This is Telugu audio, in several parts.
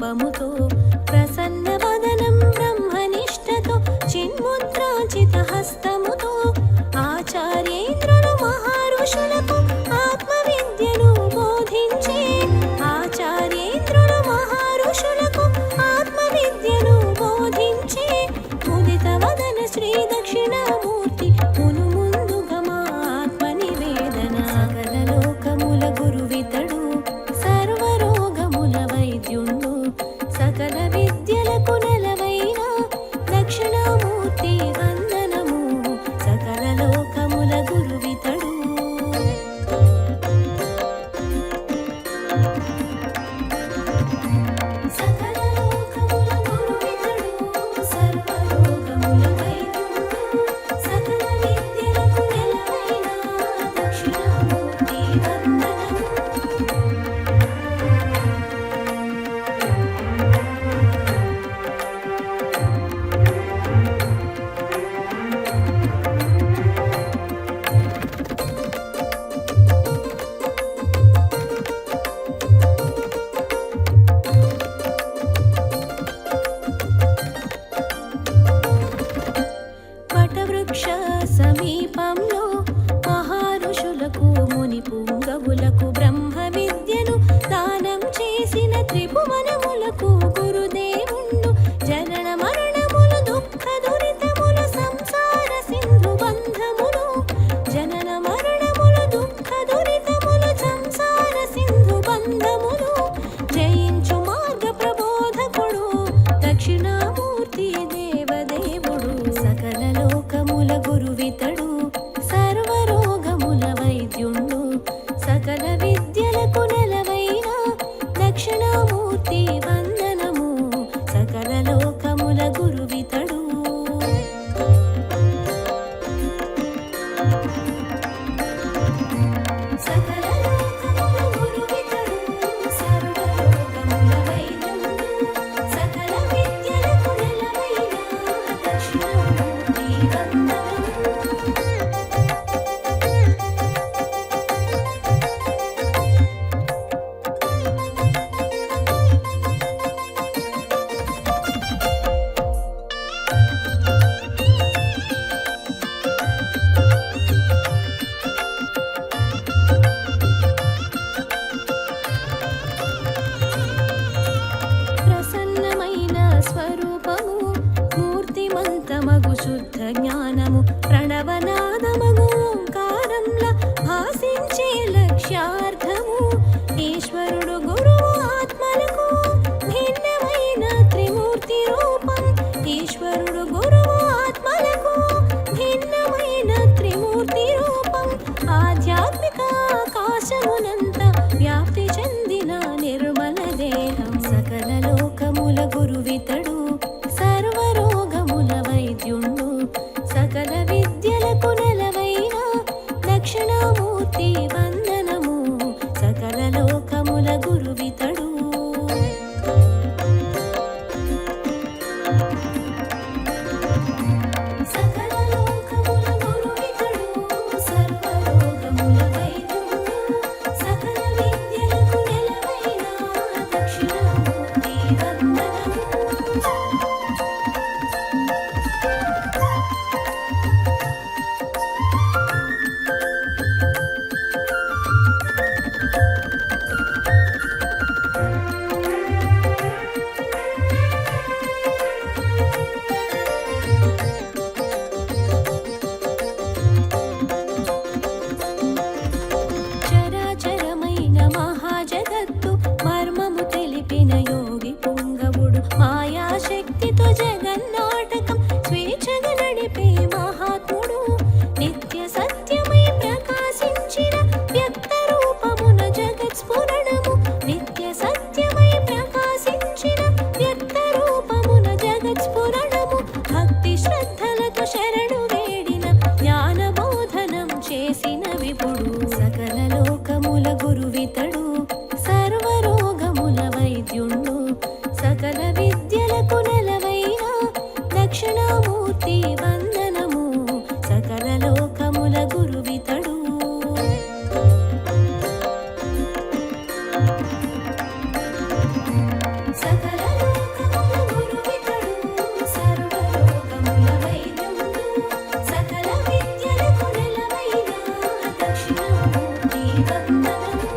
స్వరూపముతో ప్రసన్న వదనం బ్రహ్మనిష్టతో చిన్ముద్రాచిత హస్తముతో ఆచార్యేంద్రులు మహర్షులకు ఆత్మ విద్యను బోధించే ఆచార్యేంద్రులు మహర్షులకు ఆత్మ విద్యను బోధించే ముదిత వదన శ్రీ దక్షిణామూర్తి మును ముందుగా మా ఆత్మ నివేదన సకల లోకముల గురువితడు సర్వరోగముల వైద్యుండు సకల విద్యలకు నెలవైన దక్షిణామూర్తి వందనము సకల లోకముల గురువితడు సకల లోకముల గురువితడు సర్వరోగముల వైద్యుండు సకల విద్యలకు నెలవైన దక్షిణామూర్తి వందనము వటవృక్ష సమీపంలో మహర్షులకు ముని పుంగవులకు బ్రహ్మ విద్యను దానం చేసిన త్రిభువనములకు గురుదేవుండు జనన మరణములు దుఃఖ దురితములు సంసార సింధు బంధములు జనన మరణములు దుఃఖ దురితములు సంసార సింధు బంధములు జయించు మార్గ ప్రబోధకుడు దక్షిణామూర్తి దేవదేవుడు సకల లోకముల గురువితడు సర్వరోగముల వైద్యుండు సకల విద్యలకు నెలవైన దక్షిణామూర్తి వందనము సకల లోకముల గురువితడు సకల లోకముల గురువితడు సర్వరోగముల వైద్యుండు సకల విద్యలకు నెలవైన దక్షిణామూర్తి వందనము ప్రసన్నమైన స్వరూపము మూర్తిమంతమగు శుద్ధ జ్ఞానము ప్రణవనాదమగు ఓంకారంలా భాసించే లక్ష్యార్థము ఈశ్వరుడు గురువు ఆత్మలకు భిన్నమైన త్రిమూర్తి రూపం ఈశ్వరుడు గురువు ఆత్మలకు భిన్నమైన త్రిమూర్తి రూపం ఆధ్యాత్మిక ఆకాశమునంత వ్యాప్తి చెందిన నిర్మల దేహం సకల లోకముల గురువితడు సర్వరోగముల వైద్యుండు సకల విద్యలకు నెలవైన దక్షిణామూర్తి వందనము సకల లోకముల గురువితడు సకల లోకముల గురువితడు సర్వరోగముల వైద్యుండు సకల విద్యలకు నెలవైన దక్షిణామూర్తి వందనము చరాచరమైన మహాజగత్తు మర్మము తెలిపిన యోగి పుంగవుడు మాయాశక్తితో జగన్నాటకం స్వేచ్ఛగా నడిపే మహాత్ముడు నిత్య సత్యమై ప్రకాశించిన వ్యక్త రూపమున జగత్ స్ఫురణము నిత్య సత్యమై ప్రకాశించిన వ్యక్త రూపమున జగత్ స్ఫురణము భక్తి శ్రద్ధలతో శరణు వేడిన జ్ఞాన బోధనం చేసిన విపుడు సకల లోకముల గురువితడు సర్వరోగముల వైద్యుండు సకల విద్యలకు నెలవైన దక్షిణామూర్తి వందనము సకల లోకముల గురువితడు సకల దక్షిణామూర్తి వందనము.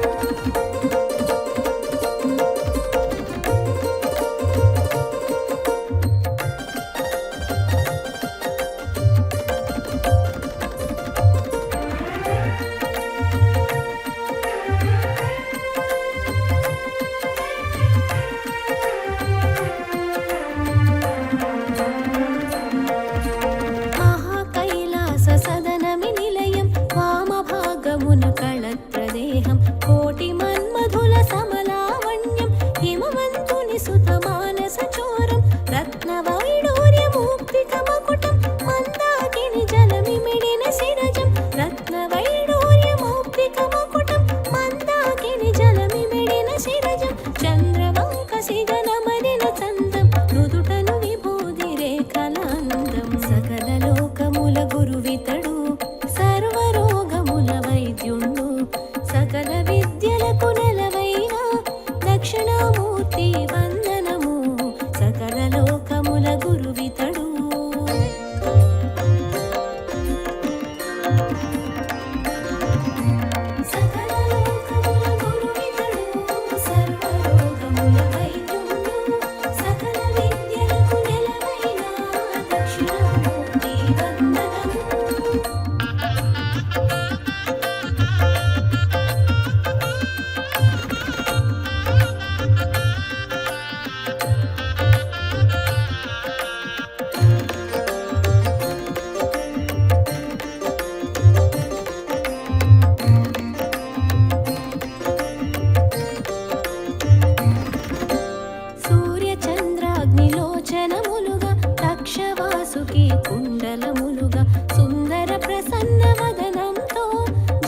సదనమి నిలయం వామభాగమున కళత్రదేహం కోటి మన్మధుల సమలావణ్యం హిమవంతుని సుత మానస చోరం రత్నవైడూర్యమూక్తిక మకుటం మందాకిని జలమిమిడిన శిరజం రత్నవైడూర్యమూక్తిక మకుటం మందాకిని జలమిమిడిన శిరజం చంద్రవంక సిగనమరిన చందం నుదుటను విభూది రేఖలాందం సకల లోకముల గురువితడు సర్వరోగముల వైద్యుండు సకల విద్యలకు నెలవైన దక్షిణామూర్తి వందనము సకల లోకముల గురువితడు. సకల లోకముల గురువితడు సర్వరోగముల వైద్యుండు సకల విద్యలకు నెలవైన దక్షిణామూర్తి వందనము. సూర్య చంద్రాగ్నిలోచనములుగా తక్షవాసుకి కుండలములుగా సుందర ప్రసన్న వదనంతో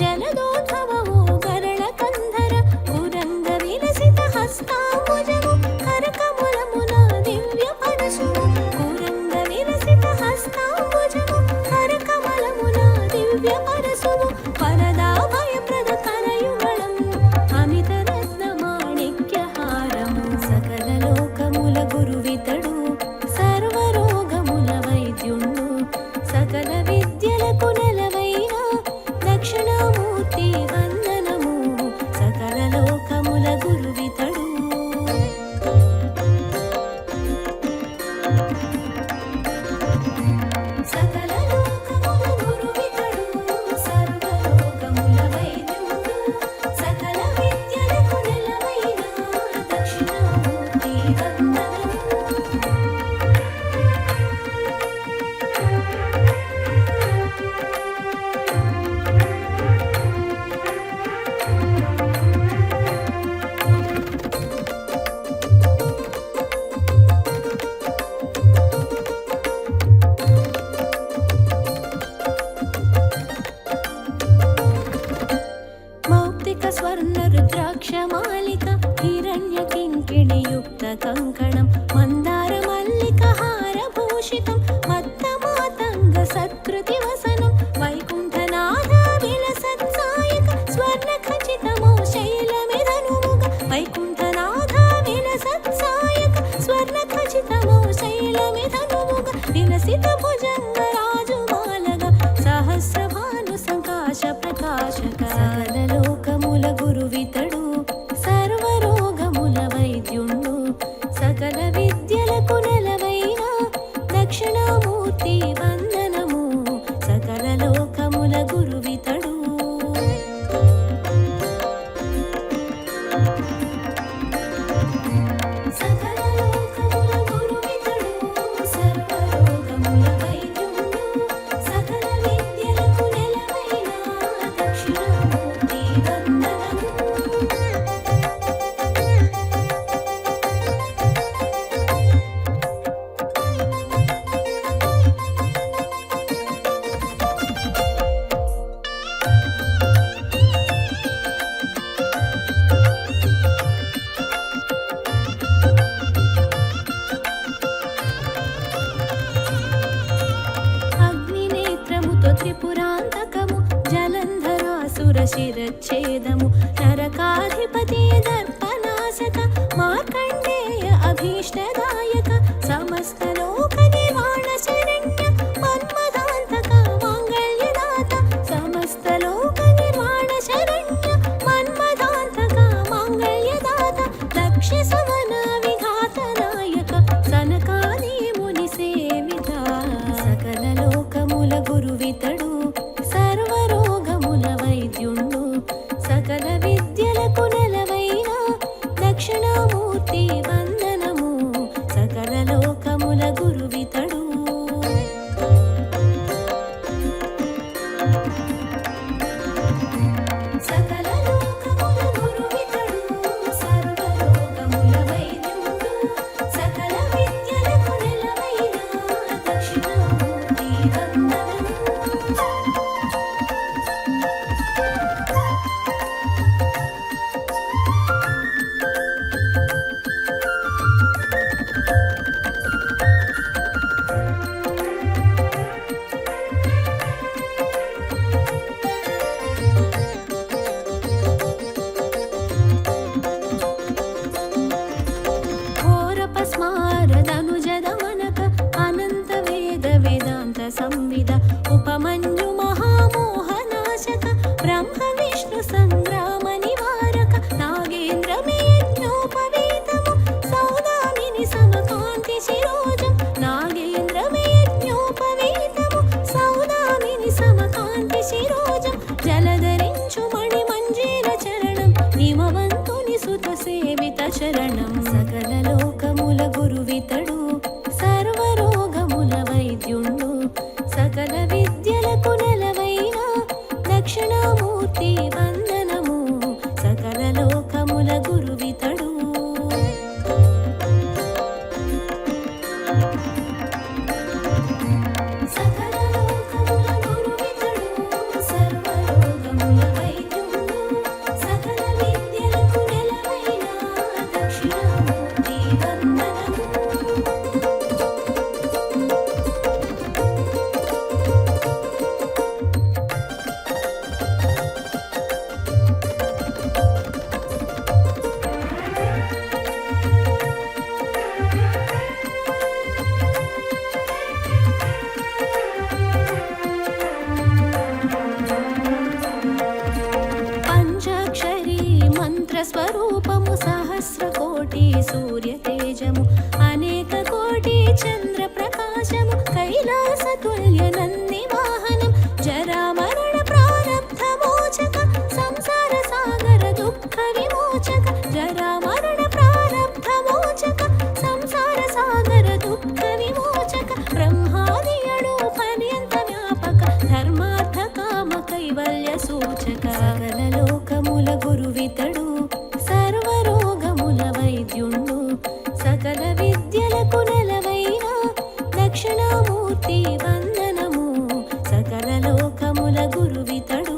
జలదోద్భవము గరళ కంధర పురంగ విలసిత హస్తాంబుజము కరకమలమున దివ్య పరశువు పురంగ విలసిత హస్తాంబుజము కరకమలమున దివ్య పరశువు పరదాభయప్రద కరయుగళం అమిత రత్న మాణిక్యహారము సకల లోకముల గురువితడు సర్వరోగముల వైద్యుండు సకల విద్యలకు నెలవైన దక్షిణామూర్తి వందనము సకల లోకముల గురువితడు. సకల లోకముల గురువితడు సర్వరోగముల వైద్యుండు సకల విద్యలకు నెలవైన దక్షిణామూర్తి వందనము. మౌక్తిక స్వర్ణ రుద్రాక్షమాలిక హిరణ్య కింకిణియుక్త కంకణం మందార మల్లిక హారభూషితం మత్తమాతంగ సత్కృతి వసనం వైకుంఠనాథ విలసత్సాయక స్వర్ణ ఖచితమో శైలమిధనుముగ వైకుంఠనాథ విలసత్సాయక స్వర్ణ ఖచితమో శైలమిధనుముగ విలసిత భుజంగ రాజుమాలగ సహస్రభాను సంకాశ ప్రకాశక సకల లోకముల గురువితడు సర్వరోగముల వైద్యుండు సకల విద్యలకు నెలవైన దక్షిణామూర్తి వందనము సకల లోకముల గురువితడు. సకల లోకముల గురువితడు సర్వరోగముల వైద్యుండు సకల విద్యలకు నెలవైన దక్షిణామూర్తి వందనము. అగ్నినేత్రముతో త్రిపురాంతకము జలంధరాసుర శిరచ్ఛేదము నరకాధిపతి దర్పనాశక మార్కండేయ అభీష్టదాయక సమస్త లోక నివాణ శరణ్య మన్మదాంతక మాంగళ్యదాత సమస్త లోక నిర్వాణ ఉపమంజు మహామోహనాశక బ్రహ్మ విష్ణు సంగ్రామ నివారక నాగేంద్రమే యజ్ఞోపవీతము సౌదామిని సమకాంతి శిరోజం నాగేంద్రమే యజ్ఞోపవీతము సౌదామిని సమకాంతి శిరోజం జలధరించు మణి మంజీర చరణం హిమవంతుని సుత సేవిత చరణం సకల లోకముల గురువితడు సర్వరోగముల వైద్యుండు సకల విద్యలకు నెలవైన దక్షిణామూర్తి వందనము సకల లోకముల గురువితడు సకల లోకముల గురువితడు సర్వరోగముల వైద్యుండు సకల విద్యలకు నెలవైన దక్షిణామూర్తి వందనము పంచాక్షరీ మంత్రస్వరూపము సహస్రకోటి సూర్యతేజము అనేక కోటి చంద్ర ప్రకాశము కైలాసతుల్య నంది వాహనం జరామరణ ప్రారబ్ధ మోచక సంసార సాగర దుఃఖ విమోచక జరామరణ ప్రారబ్ధ మోచక సంసార సాగర దుఃఖ విమోచక బ్రహ్మాదియడు పర్యంత వ్యాపక ధర్మార్థ కామ కైవల్య సూచక సకల లోకముల గురువితడు సర్వరోగముల వైద్యుండు సకల విద్యలకు నెలవైన దక్షిణామూర్తి వందనము సకల లోకముల గురువితడు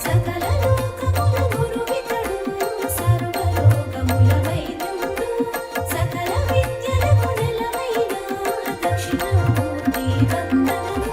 సకల లోకముల గురువితడు సర్వరోగముల వైద్యుండు సకల విద్యలకు నెలవైన దక్షిణామూర్తి వందనము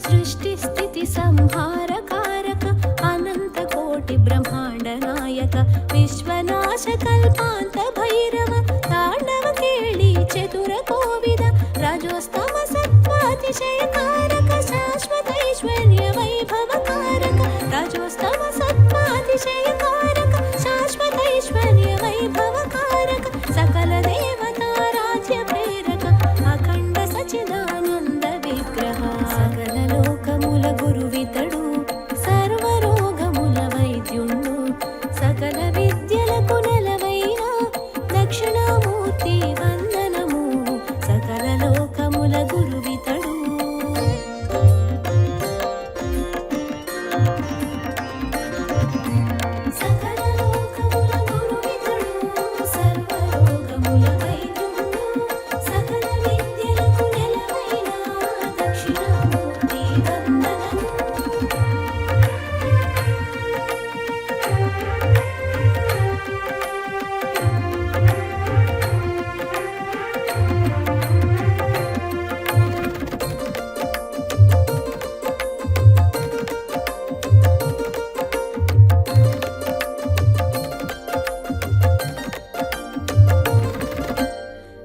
సృష్టి స్థితి సంహార కారక అనంత కోటి బ్రహ్మాండ నాయక విశ్వనాశ కల్పాంత భైరవ తాండవ కేళి చతుర కోవిద రజోస్తమ సత్వాతిశయ కారక శాశ్వత ఐశ్వర్య వైభవ కారక రజోస్తమ సత్వాతిశయ కారక శాశ్వత ఐశ్వర్య వైభవ కారక సకల దేవతా రాజ్య ప్రేరక అఖండ సచిదానంద విగ్రహ సకల లోకముల గురువితడు సర్వరోగముల వైద్యుండు సకల విద్యలకు నెలవైన దక్షిణామూర్తి వందనము సకల లోకముల గురువితడు సకల లోకముల గురువితడు సర్వరోగముల వైద్యుండు సకల విద్యలకు నెలవైన దక్షిణామూర్తి వందనము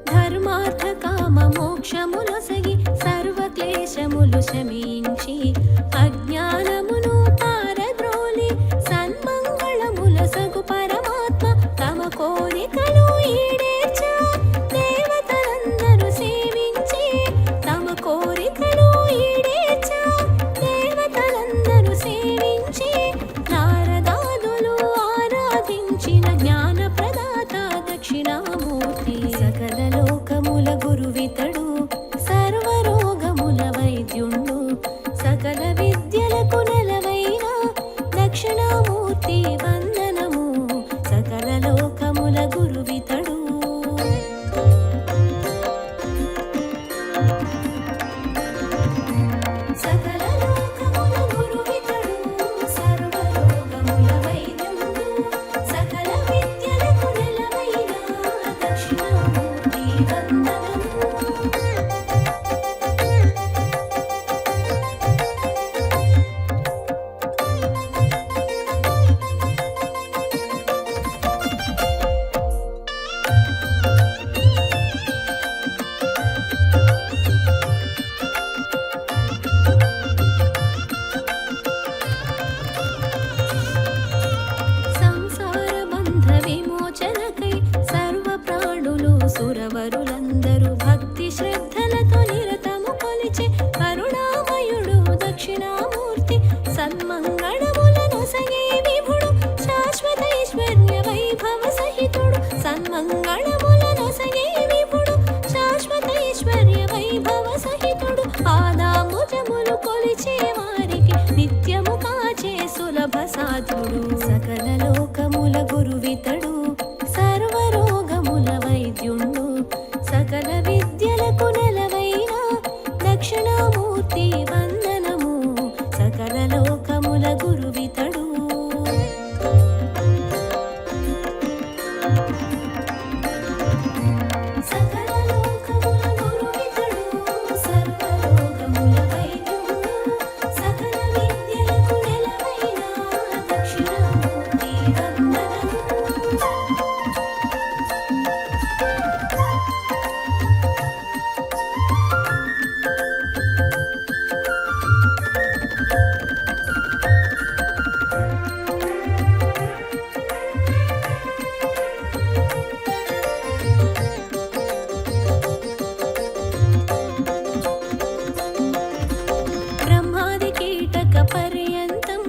ధర్మార్థ కామ మోక్షములొసగి సర్వ క్లేశములు శమించి అజ్ఞానమును పారద్రోలి సన్మంగళముల సగు పరమాత్మ తమ కోరికలు ఈడేర్చా దేవతలందరూ సేవించి తమ కోరికలు ఈడేర్చా దేవతలందరూ సేవించి నారదాదులు ఆరాధించిన జ్ఞాన ప్రదాత దక్షిణామూర్తి సకల లోకముల గురువితడు సర్వరోగముల వైద్యుండు సకల విద్యలకు నెలవైన దక్షిణామూర్తి వందనము సకల లోకముల గురువితడు సకల లోకముల గురు సురవరులందరూ భక్తి శ్రద్ధలతో నిరతము కొలిచే కరుణామయుడు దక్షిణామూర్తి సన్మంగళములను సగే విభుడు శాశ్వతైశ్వర్య వైభవ సహితుడు సన్మంగళములను సగే విభుడు శాశ్వతైశ్వర్య వైభవ సహితుడు పాదాంబుజములు కొలిచే వారికి నిత్యము కాచే సులభ సాధుడు సకల లోకముల గురువితడు సర్వరోగముల వైద్యుండు సకల విద్యలకు నెలవైన దక్షిణామూర్తి వందనము సకల లోకముల గురువితడు సకల లోకముల గురువితడు సర్వరోగముల వైద్యుండు సకల విద్యలకు నెలవైన దక్షిణామూర్తి వందనము బ్రహ్మాది కీటక పర్యంతం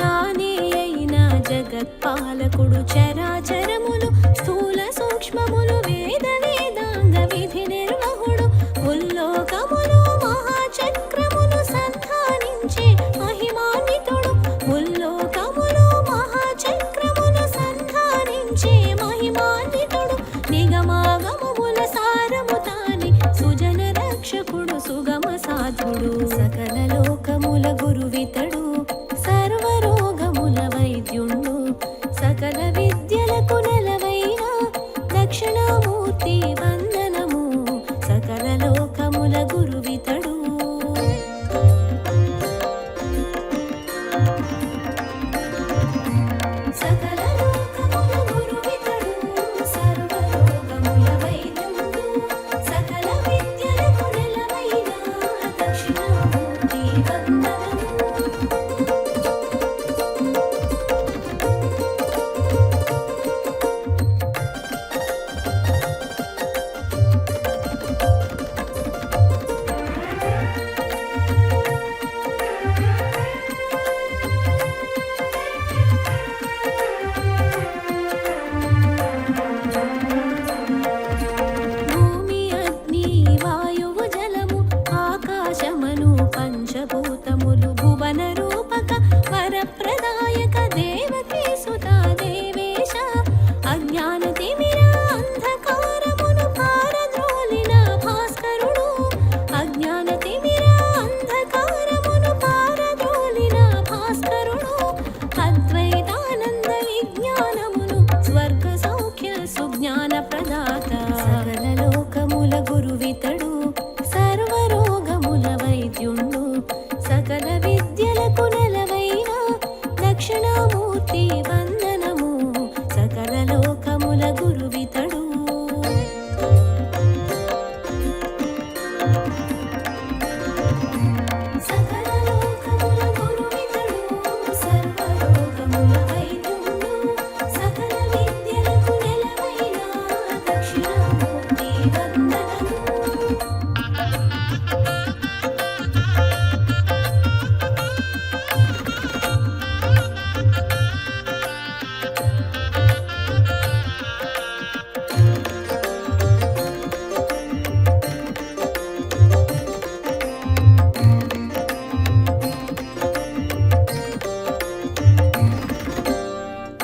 తానే అయిన జగత్పాలకుడు చరాచరములు స్థూల సూక్ష్మములు వేద వేదాంగ విధి నిర్వహుడు ముల్లోకములు మహాచక్రమును సంధానించే మహిమాన్వితుడు ముల్లోకములు మహాచక్రమును సంధానించే మహిమాన్వితుడు నిగమాగమముల సారము తాని సుజన రక్షకుడు సుగమ సాధుడు సకల లోకముల గురువితడు సర్వరోగముల వైద్యుండు సకల విద్యలకు నెలవైన దక్షిణామూర్తి వందనము సకల లోకముల గురువితడు సకల లోకముల గురువితడు సర్వరోగముల వైద్యుండు సకల విద్యలకు నెలవైన దక్షిణామూర్తి వందనము భూమి అగ్ని వాయువు జలము ఆకాశమను పంచభూతములు భువన రూపక వరప్రదాయక దేవకీ సుతా దేవేశ అజ్ఞాన తిమిర అంధకారమును పారద్రోలిన భాస్కరుడు అజ్ఞాన తిమిర అంధకారమును పారద్రోలిన భాస్కరుడు అద్వైతానంద విజ్ఞానమును స్వర్గ సౌఖ్య సుజ్ఞాన ప్రదాత సకల లోకముల గురువితడు సర్వరోగముల వైద్యుండు సకల విద్యలకు నెలవైన దక్షిణామూర్తి వందనము సకల లోకముల గురువితడు సకల లోకముల గురువితడు సర్వరోగముల వైద్యుండు సకల విద్యలకు నెలవైన దక్షిణామూర్తి వందనము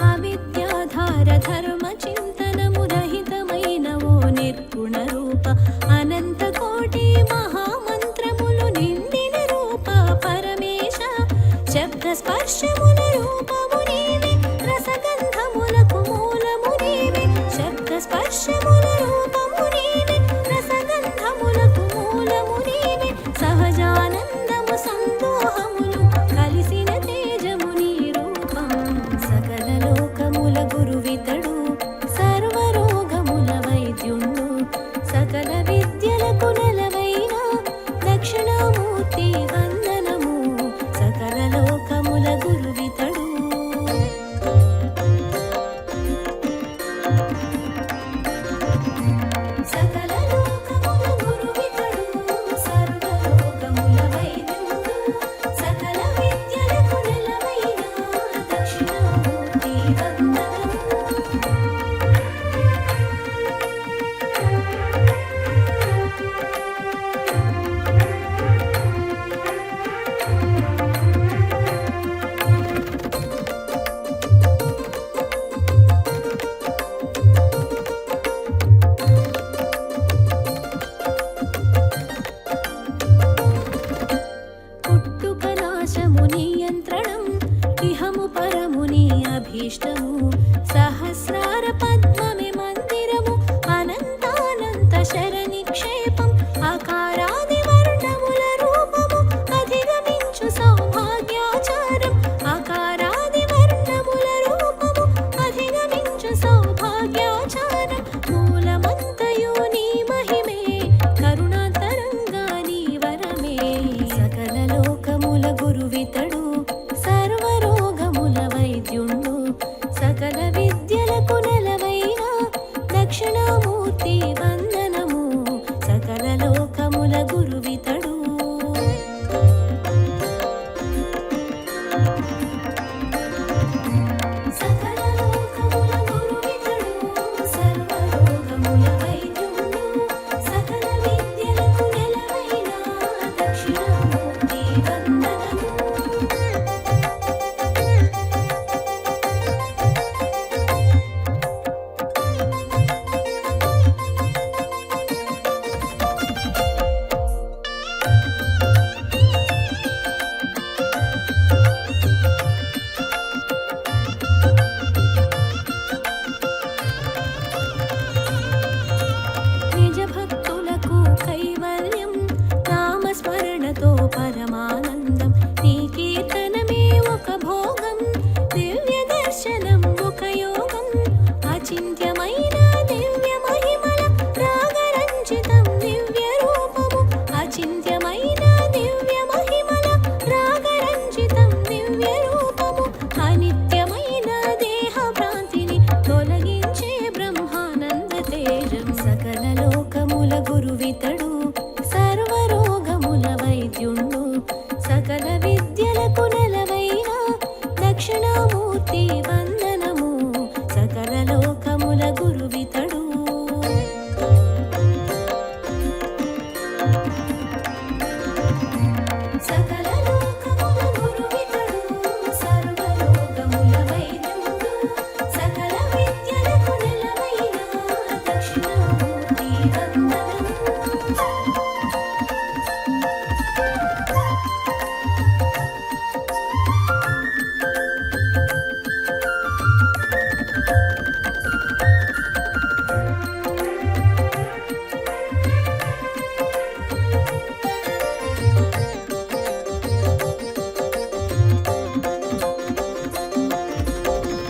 అవిద్యాధార ధర్మ చింతనము రహితమైన ఓ నిర్గుణ రూప అనంత కోటి మహామంత్రములు నిండిన రూప పరమేశ శబ్ద స్పర్శముల రూపము నీవే రసగంధములకు మూలము నీవే శబ్ద స్పర్శముల రూపము నీవే రసగంధములకు మూలము నీవే సహజానందము సందోహములు కలిసిన తేజము నీ రూపం సకల లోకముల గురువితడు సహస్రార పద్మమే మందిరము అనంతానంత శరణిక్షేపం ఆకారాది వర్ణముల రూపము అధిగమించు సౌభాగ్యాచారం ఆకారాది వర్ణముల రూపము అధిగమించు సౌభాగ్యాచారం మూలమంతయు నీ మహిమే కరుణాతరంగా నీ వరమే సకల లోకముల గురువితడు సర్వరోగముల వైద్యుండు సకల విద్యలకు నెలవైన దక్షిణామూర్తి వందనము సకల లోకముల గురువితడు సకల లోకముల గురువితడు సర్వరోగముల వైద్యుండు సకల విద్యలకు నెలవైన దక్షిణామూర్తి వందనము నిజ భక్తులకు కైవల్యం నామస్మరణతో పరమానందం నీ కీర్తనమే ఒక భోగం దివ్య దర్శనం ఒక యోగం అచింత్యమైన దివ్య మహిమల రాగరంజితం దివ్య రూపము అచింత్యమైన దివ్య మహిమల రాగరంజితం దివ్య రూపము అనిత్యమైన దేహ భ్రాంతిని తొలగించే బ్రహ్మానంద తేజం సకల లోకముల గురువితడు సర్వరోగముల వైద్యుండు సకల విద్యలకు నెలవైన దక్షిణామూర్తి వందనము సకల లోకముల గురువితడు సకల లోకముల గురువితడు సర్వరోగముల వైద్యుండు సకల విద్యలకు నెలవైన దక్షిణామూర్తి వందనము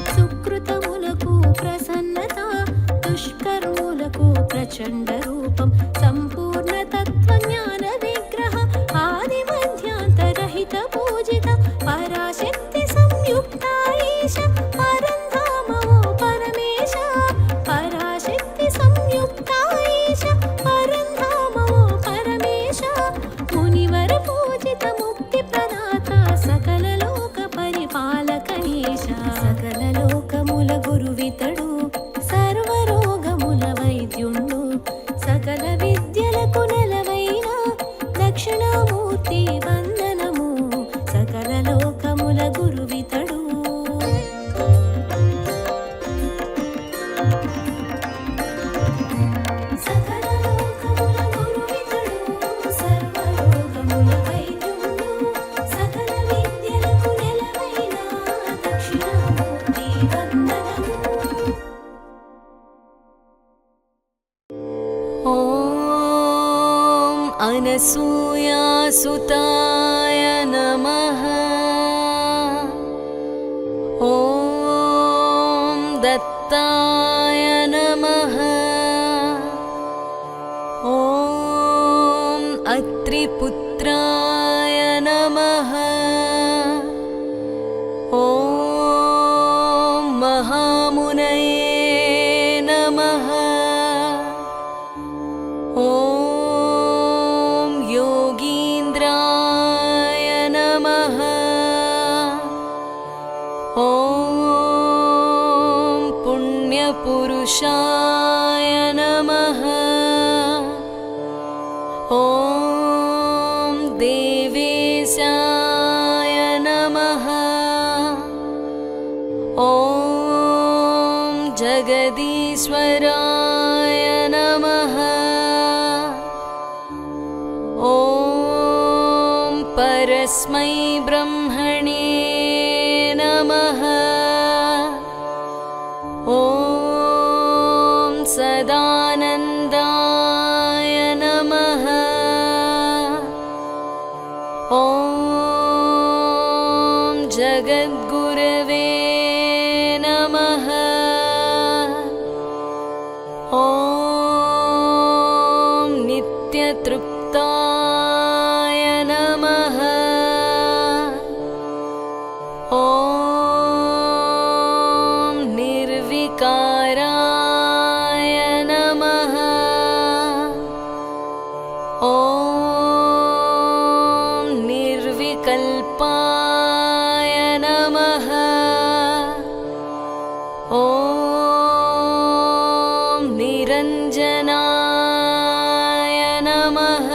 సుకృతములకు ప్రసన్నత దుష్కర్ములకు ప్రచండ రూపం సంపూర్ణ తత్వజ్ఞాన విగ్రహ ఆది మధ్యాంతరహిత పూజిత పరాశక్తి సంయుక్త ఈశ పరంధామో పరమేశ పరాశక్తి సంయుక్త ఈశ పరంధామో పరమేశ మునివర పూజిత ముక్తి ప్రదాత సకల లోక పరిపాలక ఈశ సకల లోకముల గురువితడు సర్వరోగముల వైద్యుండు సకల విద్యలకు నెలవైన దక్షిణామూర్తి వందనము సకల లోకముల గురువితడు సకల లోకముల గురువితడు సర్వరోగముల వైద్యుండు సకల విద్యలకు నెలవైన దక్షిణామూర్తి వందనము ఓం అనసూయాసుతాయ నమః ఓం దత్తాయ నమః ఓం అత్రిపుత్రాయ నమః ఓం మహామునయే నమః ఓం యోగీంద్రాయ నమః ఓం పుణ్యపురుషాయ నమః ఓం దేవేశాయ నమః ఓం జగదీశ్వరాయ నమః ఓం పరస్మై బ్రహ్మణే నమః ॐ सदानन्दाय नमः। ॐ जगद्गुरवे नमः। ॐ नित्यतृप्ताय नमः। ॐ निर्विकाराय नमः। ॐ निर्विकल्पाय नमः। ॐ निरञ्जनाय नमः।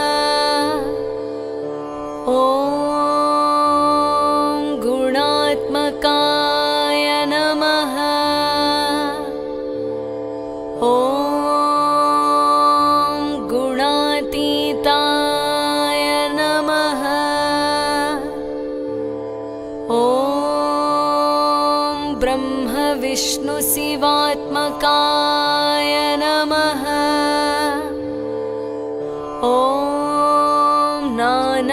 ॐ गुणात्मकाय नमः। ॐ गुणातीताय नमः। ॐ ब्रह्मविष्णुशिवात्मकाय नमः। ॐ नानारूपधराय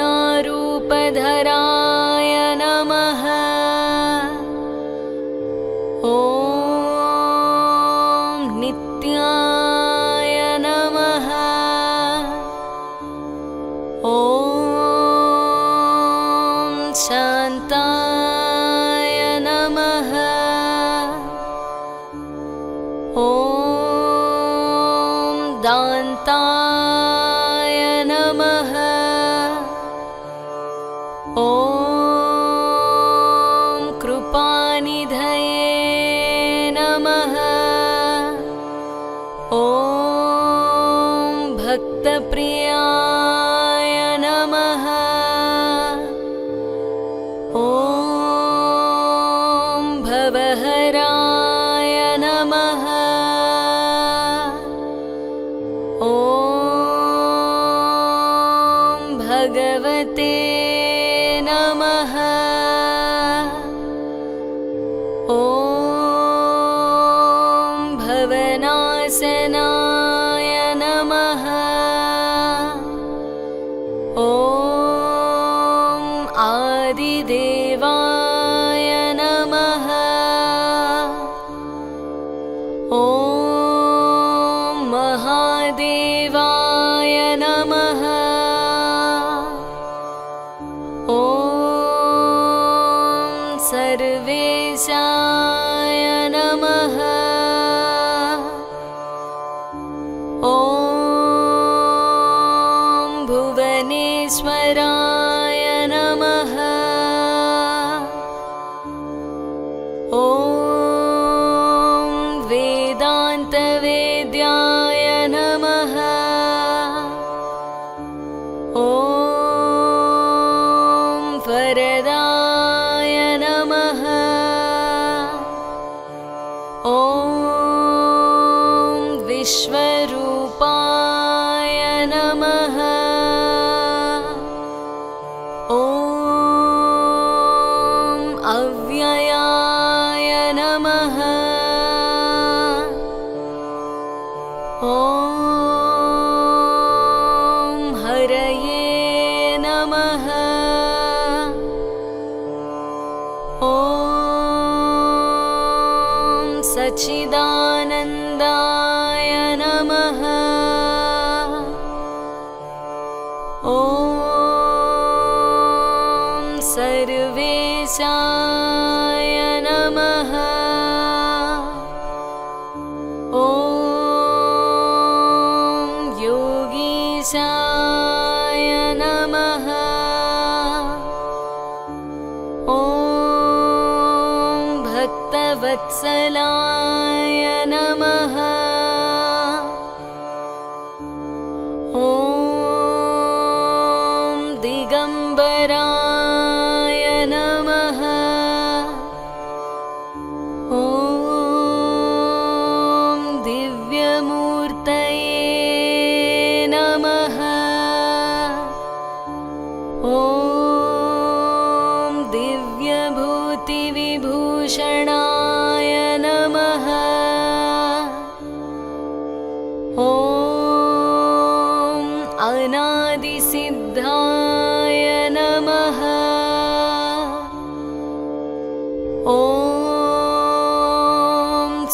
नमः। ॐ नित्याय नमः। ॐ शान्ताय नमः। ॐ दान्ताय नमः। ॐ कृपानिधये नमः। ॐ भक्तप्रियाय नमः। ॐ भवहराय नमः। ॐ भगवते नमः। ॐ भवनाशनाय नमः। ॐ आदिदेवाय नमः। ॐ महादेवाय नमः। ॐ सर्वेशाय नमः। ॐ भुवनेश्वराय नमः। ॐ वेदान्तवेद्याय नमः। ॐ वरदाय नमः। ॐ विश्वरूपाय नमः। ॐ अव्ययाय नमः। ॐ हरये नमः। ॐ सच्चिदानन्दाय नमः। ॐ सर्वेशाय नमः। ॐ योगीशाय नमः। ॐ भक्तवत्सलाय नमः। ॐ दिगम्बराय नमः। ॐ दिव्यमूर्तये नमः। ॐ दिव्यभूतिविभूषणाय नमः।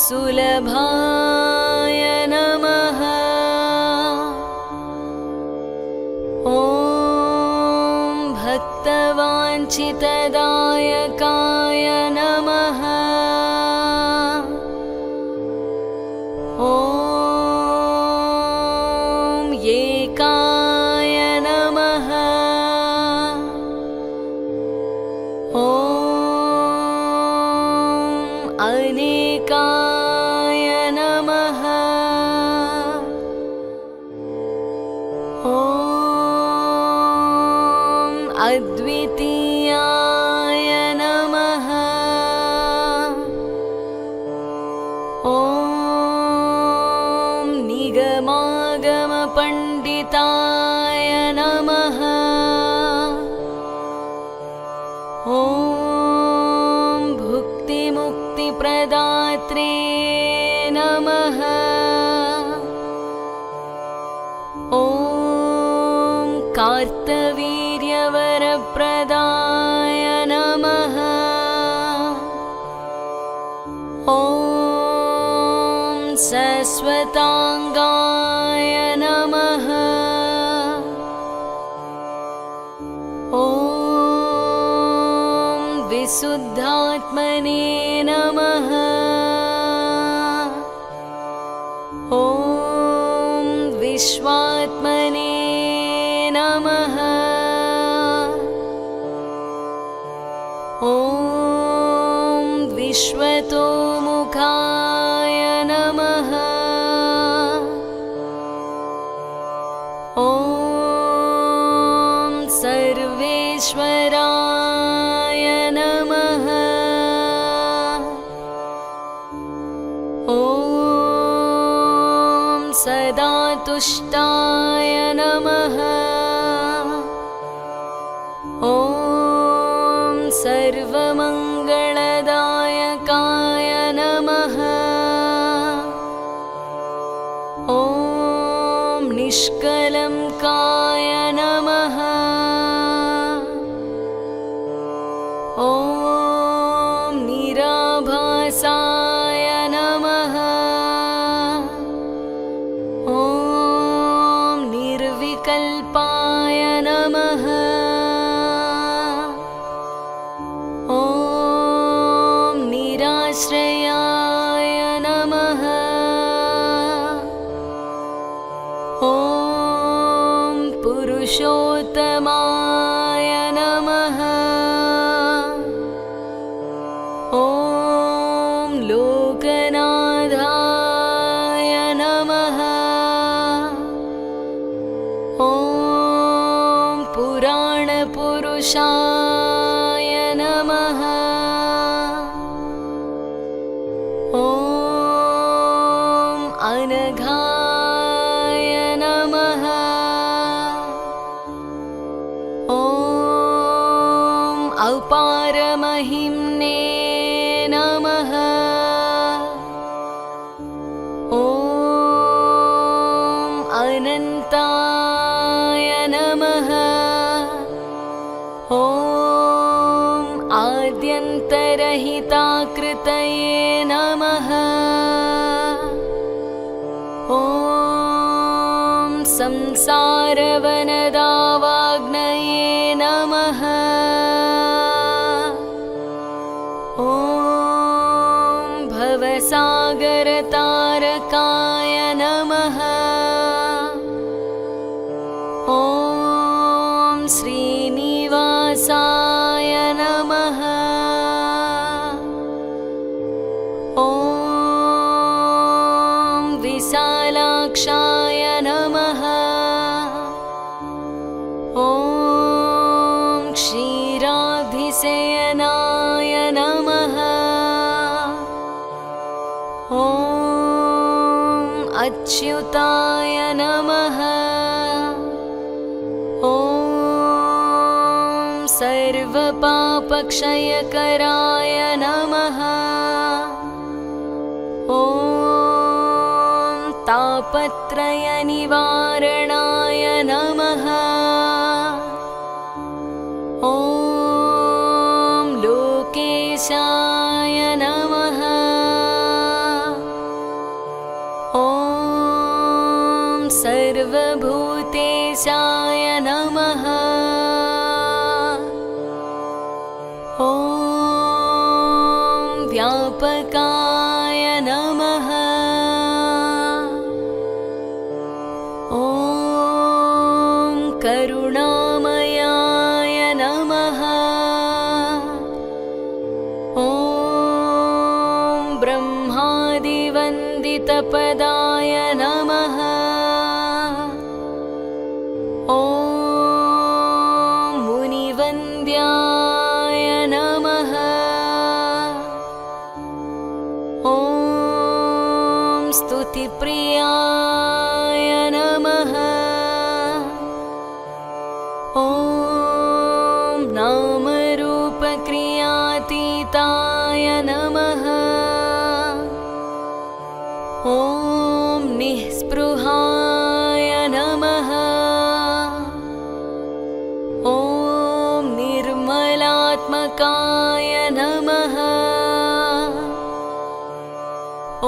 सुलभाय नमः। ॐ भक्तवाञ्छितदायकाय नमः। ॐ एकाय नमः। ॐ अनेकाय नमः। ॐ अद्वितीयाय नमः। ॐ निगमागमपण्डिताय नमः। ॐ भुक्तिमुक्तिप्रदात्रे नमः। ॐ कार्तवीर्यवरप्रदाय नमः। ॐ शाश्वताङ्गाय नमः। ॐ विशुद्धात्मने नमः। ॐ विश्वात्मने नमः। ॐ विश्वतोमुखाय नमः। ॐ सर्वेश्वराय नमः। ॐ सदातुष्टाय नमः। ॐ सर्वमङ्गलदायकाय नमः। ॐ निष्कलङ्काय नमः। ॐ निराभासाय नमः। ॐ निर्विकल्पाय नमः। ॐ निराश्रयाय नमः। ॐ पुरुषोत्तमाय नमः। ॐ लोकनाथाय नमः। ॐ पुराणपुरुषाय नमः। ॐ अनघाय नमः। ॐ अपारमहिम्ने नमः। ॐ अनन्ताय नमः। ॐ आद्यन्तरहिताकृतये नमः। ॐ संसारवनदावाग्नये नमः। ॐ भवसागरतारकाय नमः। ॐ श्रीनिवासाय नमः। ॐ विशालाक्षाय नमः। ॐ क्षीराभिशयनाय नमः। ॐ अच्युताय नमः। ॐ सर्वपापक्षयकराय नमः। ॐ तापत्रयनिवारणाय नमः। ॐ लोकेशाय नमः। पतितपदाय नमः। ॐ मुनिवन्द्याय नमः। ॐ स्तुतिप्रियाय नमः। ॐ नामरूपक्रियातीताय नमः। ॐ निःस्पृहाय नमः। ॐ निर्मलात्मकाय नमः।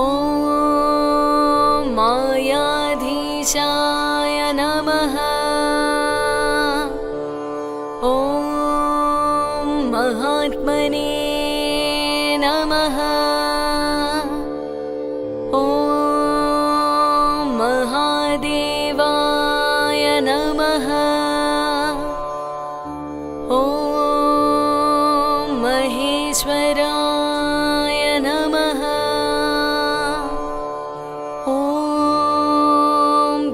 ॐ मायाधीशाय नमः। ॐ महात्मने नमः। ॐ महादेवाय नमः। ॐ महेश्वराय नमः। ॐ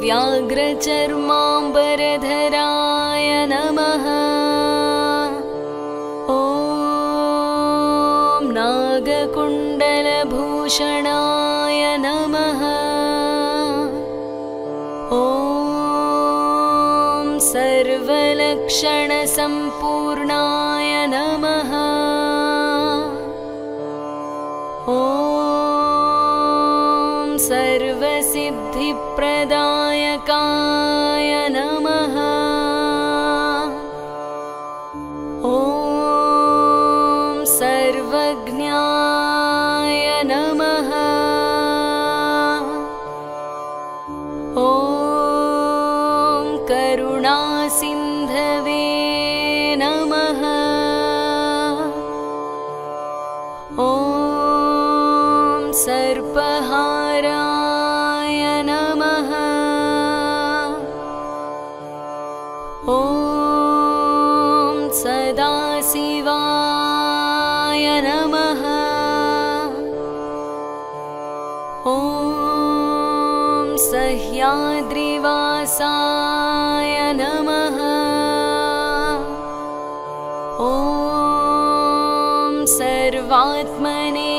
व्याघ्रचर्माम्बरधराय नमः। ॐ नागकुण्डलभूषणाय नमः। ॐ सर्वलक्षणसम्पूर्णाय नमः। ॐ सर्वसिद्धिप्रदायकाय नमः। ॐ सर्वज्ञाय नमः। ॐ करुणासिन्धवे नमः। ॐ सर्पहाराय नमः। ॐ सदाशिवाय नमः। ॐ सह्याद्रिवासाय नमः। ॐ सर्वात्मने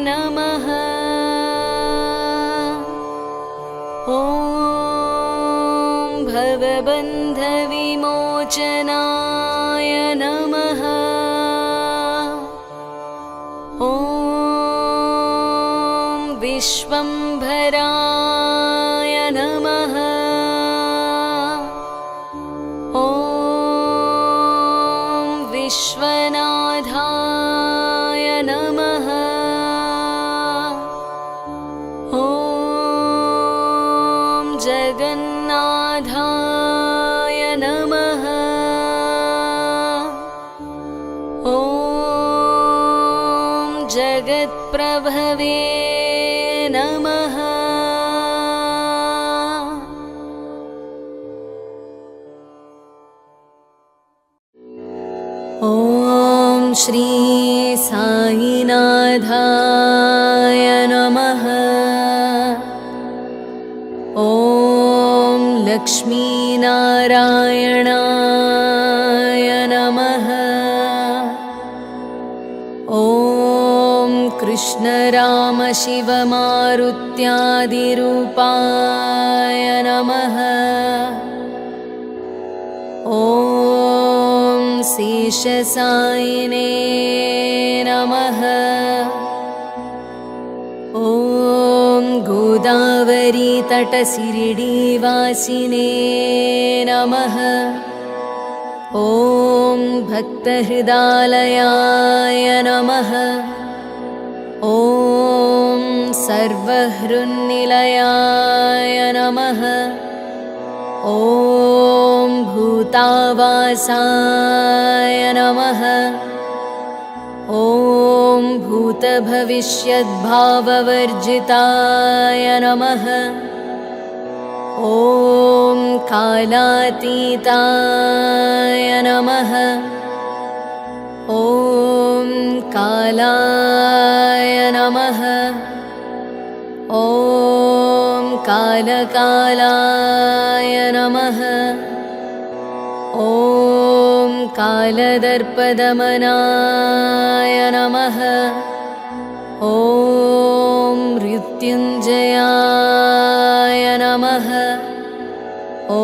नमः। ॐ भवबन्धविमोचनाय नमः। ॐ विश्वम्भराय नमः। ॐ विश्वनाथाय नमः। ॐ जगन्नाथाय नमः। ॐ जगत्प्रभवे नमः। ॐ श्री साईनाथाय नमः। ॐ लक्ष्मीनारायणाय नमः। ॐ कृष्णरामशिवमारुत्यादिरूपाय नमः। ॐ शेषसायिने नमः। ॐ गोदावरीतटशिरिडीवासिने नमः। ॐ भक्तहृदालयाय नमः। ॐ सर्वहृन्निलयाय नमः। ॐ भूतावासाय नमः। ॐ भूतभविष्यद्भाववर्जिताय नमः। ॐ कालातीताय नमः। ॐ कालाय नमः। ॐ कालकालाय नमः। ॐ कालदर्पदमनाय नमः। ॐ मृत्युञ्जयाय नमः। ॐ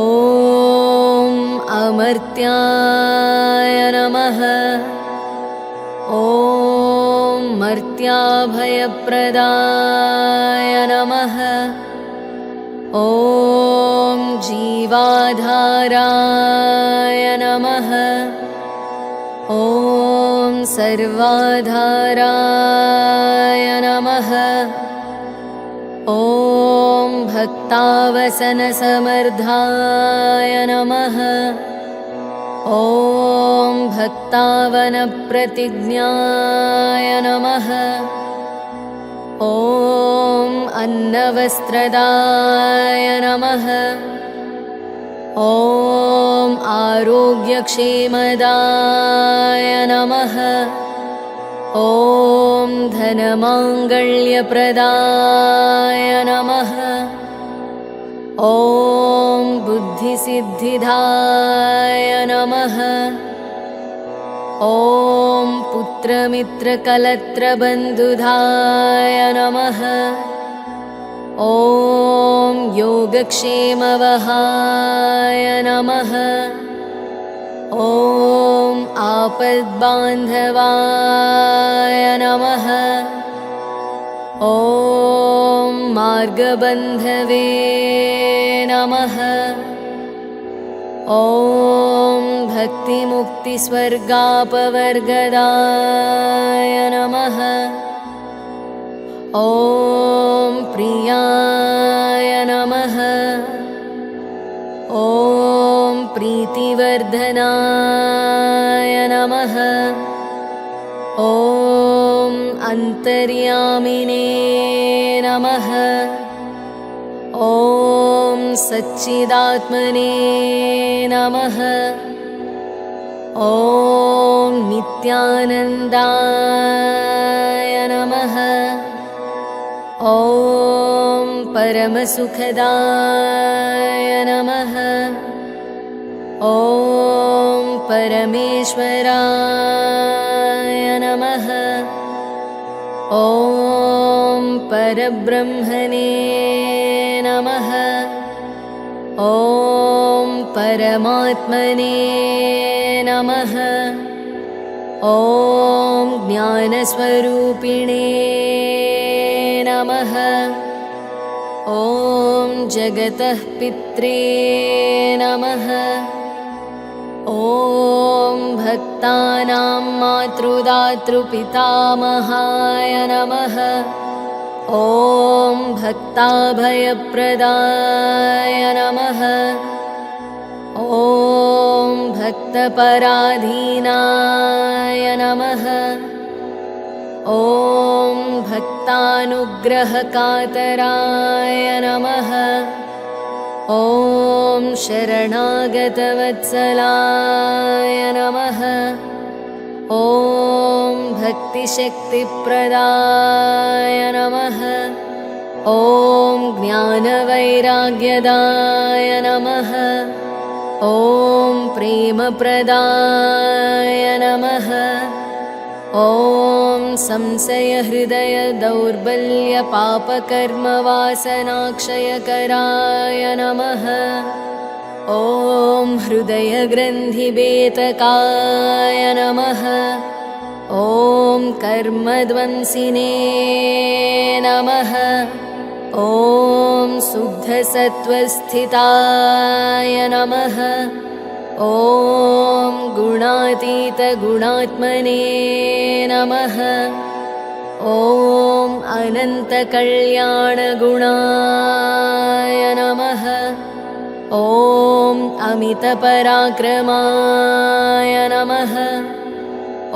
अमर्त्याय नमः। ॐ मर्त्याभयप्रदाय नमः। ॐ जीवाधाराय नमः। ॐ सर्वाधाराय नमः। ॐ भक्तावसनसमर्धाय नमः। ॐ भक्तावनप्रतिज्ञाय नमः। ॐ अन्नवस्त्रदाय नमः। ॐ आरोग्यक्षेमदाय नमः। ॐ धनमाङ्गल्यप्रदाय नमः। ॐ बुद्धिसिद्धिदाय नमः। ॐ पुत्रमित्रकलत्रबन्धुदाय नमः। ॐ योगक्षेमवहाय नमः। ॐ आपद्बान्धवाय नमः। ॐ मार्गबन्धवे नमः। ॐ भक्तिमुक्तिस्वर्गापवर्गदाय नमः। ॐ प्रियाय नमः। ॐ प्रीतिवर्धनाय नमः। ॐ अन्तर्यामिने नमः। ॐ सच्चिदात्मने नमः। ॐ नित्यानन्दाय नमः। ॐ परमसुखदाय नमः। ॐ परमेश्वराय नमः। ॐ परब्रह्मणे नमः। ॐ परमात्मने नमः। ॐ ज्ञानस्वरूपिणे नमः। ॐ जगतः पित्रे नमः। ॐ भक्तानां मातृदातृपितामहाय नमः। ॐ भक्ताभयप्रदाय नमः। ॐ भक्तपराधीनाय नमः। ॐ भक्तानुग्रहकातराय नमः। ॐ शरणागतवत्सलाय नमः। ॐ भक्तिशक्तिप्रदाय नमः। ॐ ज्ञानवैराग्यदाय नमः। ॐ प्रेमप्रदाय नमः। ॐ संशयहृदयदौर्बल्यपापकर्मवासनाक्षयकराय नमः। ॐ हृदयग्रन्थिवेतकाय नमः। ॐ कर्मध्वंसिने नमः। ॐ शुद्धसत्त्वस्थिताय नमः। ॐ गुणातीतगुणात्मने नमः। ॐ अनन्तकल्याणगुणाय नमः। ॐ अमितपराक्रमाय नमः।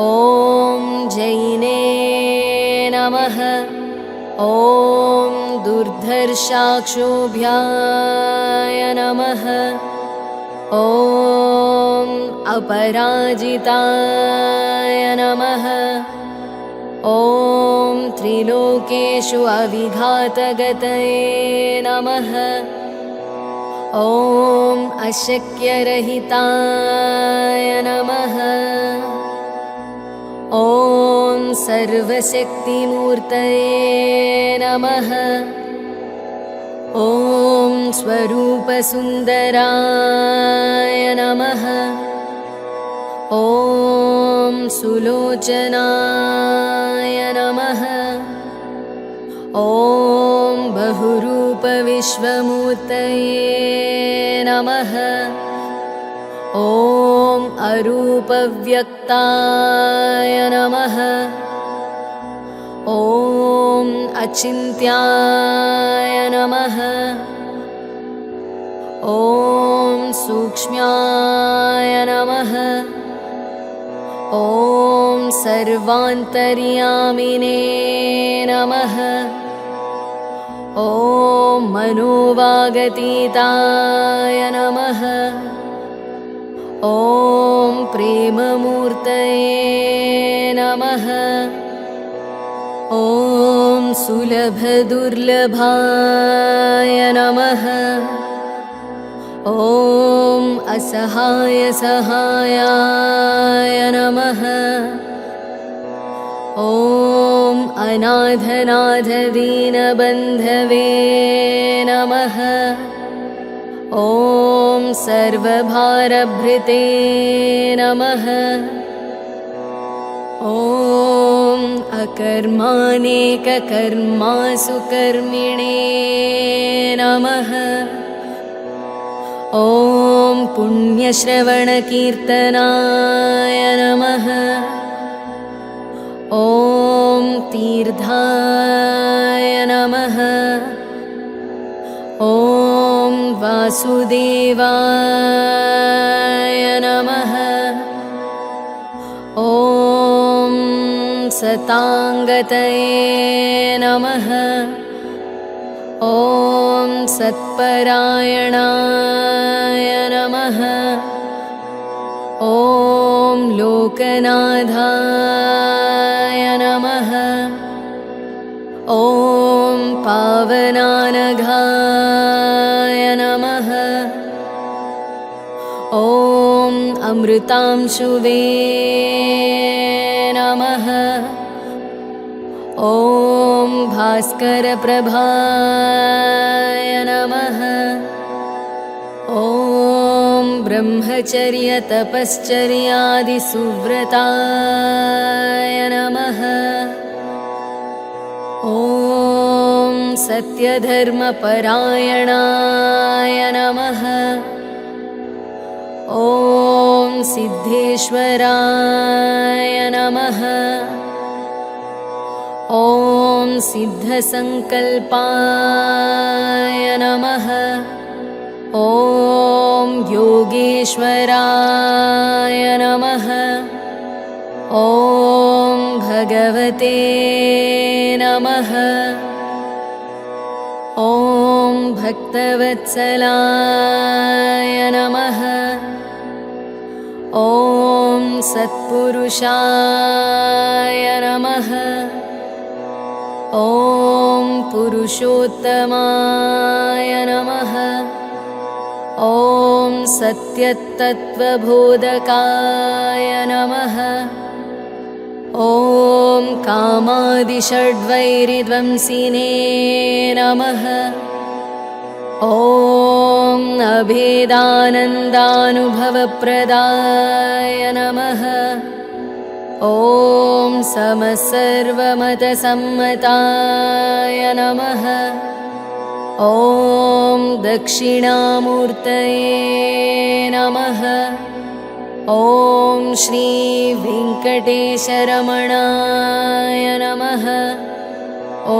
ॐ जैने नमः। ॐ दुर्धर्षाक्षोभ्याय नमः। ॐ अपराजिताय नमः। ॐ त्रिलोकेषु अविघातगतये नमः। ॐ अशक्यरहिताय नमः। ॐ सर्वशक्तिमूर्तये नमः। ॐ स्वरूपसुन्दराय नमः। ॐ सुलोचनाय नमः। ॐ बहुरूपविश्वमूर्तये नमः। ॐ अरूपव्यक्ताय नमः। ॐ अचिन्त्याय नमः। ॐ सूक्ष्म्याय नमः। ॐ सर्वान्तर्यामिने नमः। ॐ मनोवागतीताय नमः। ॐ प्रेममूर्तये नमः। ॐ सुलभदुर्लभाय नमः। ॐ असहायसहायाय नमः। ॐ अनाथनाथदीनबन्धवे नमः। ॐ सर्वभारभृते नमः। ॐ अकर्मानेककर्मासु कर्मिणे नमः। ॐ पुण्यश्रवणकीर्तनाय नमः। ॐ तीर्थाय नमः। ॐ वासुदेवाय नमः। ॐ सताङ्गतये नमः। ॐ सत्परायणाय नमः। ॐ लोकनाथाय नमः। ॐ पावनानघाय नमः। ॐ अमृतांशुवे नमः। ॐ भास्करप्रभाय नमः। ॐ ब्रह्मचर्यतपश्चर्यादिसुव्रताय नमः। ॐ सत्यधर्मपरायणाय नमः। ॐ सिद्धेश्वराय नमः। ॐ सिद्धसङ्कल्पाय नमः। ॐ योगेश्वराय नमः। ॐ भगवते नमः। ॐ भक्तवत्सलाय नमः। ॐ सत्पुरुषाय नमः। ॐ पुरुषोत्तमाय नमः। ॐ सत्यतत्त्वबोधकाय नमः। ॐ कामादिषड्वैरिध्वंसिने नमः। ॐ अभेदानन्दानुभवप्रदाय नमः। ॐ समसर्वमतसम्मताय नमः। ॐ दक्षिणामूर्तये नमः। ॐ श्रीवेङ्कटेशरमणाय नमः। ॐ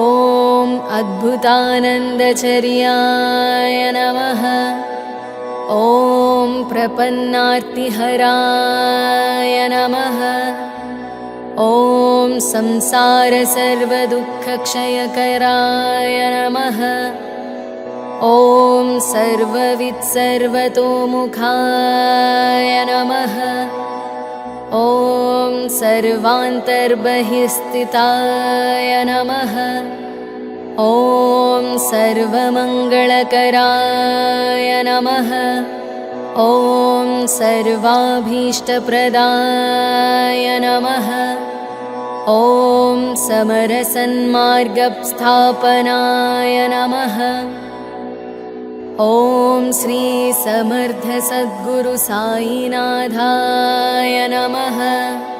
अद्भुतानन्दचर्याय नमः। ॐ प्रपन्नार्तिहराय नमः। ॐ संसारसर्वदुःखक्षयकराय नमः। ॐ सर्ववित्सर्वतोमुखाय नमः। ॐ सर्वान्तर्बहिस्थिताय नमः। ॐ सर्वमङ्गलकराय नमः। ॐ सर्वाभीष्टप्रदाय नमः। ॐ समरसन्मार्गस्थापनाय नमः। ॐ श्री समर्थ सद्गुरु साईनाथाय नमः।